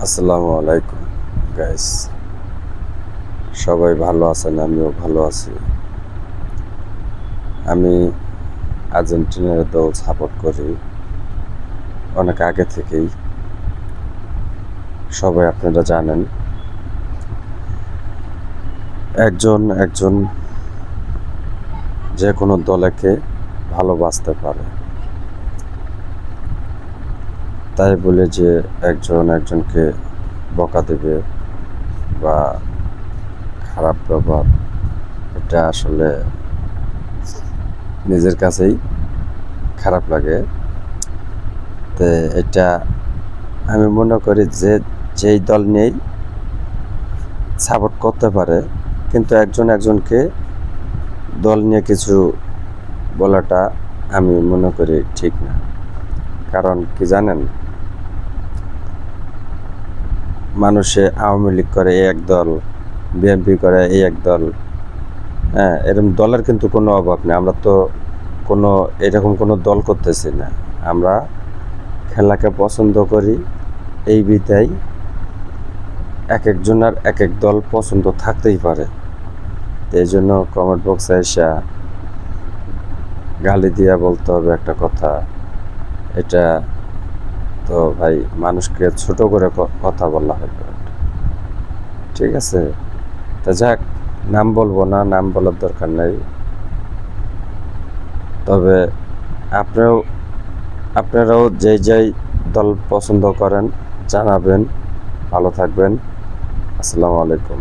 আসসালামু আলাইকুম গাইস, সবাই ভালো আছেন? আমিও ভালো আছি। আমি আর্জেন্টিনার দল সাপোর্ট করি অনেক আগে থেকেই, সবাই আপনারা জানেন। একজন যে কোনো দলেকে ভালোবাসতে পারে, তাই বলে যে একজনকে বকা দেবে বা খারাপ ব্যবহার, এটা আসলে নিজের কাছেই খারাপ লাগে। তো এটা আমি মনে করি যে যেই দল নিয়েই সাপোর্ট করতে পারে, কিন্তু একজনকে দল নিয়ে কিছু বলাটা আমি মনে করি ঠিক না। কারণ কি জানেন, মানুষে আওয়ামী লীগ করে এই এক দল, বিএনপি করে এই এক দল, হ্যাঁ, এরকম দলের কিন্তু কোনো অভাব নেই। আমরা তো কোনো এরকম কোনো দল করতেছি না। আমরা খেলাকে পছন্দ করি, এই বিধায় এক একজনের এক এক দল পছন্দ থাকতেই পারে। এই জন্য কমেন্ট বক্সে এসে গালি দিয়া বলতে হবে একটা কথা, এটা তো ভাই মানুষকে ছোট করে কথা বলা হয়। ঠিক আছে, তা যাক, নাম বলবো না, নাম বলার দরকার নেই। তবে আপনারাও যেই দল পছন্দ করেন জানাবেন। ভালো থাকবেন। আসসালামু আলাইকুম।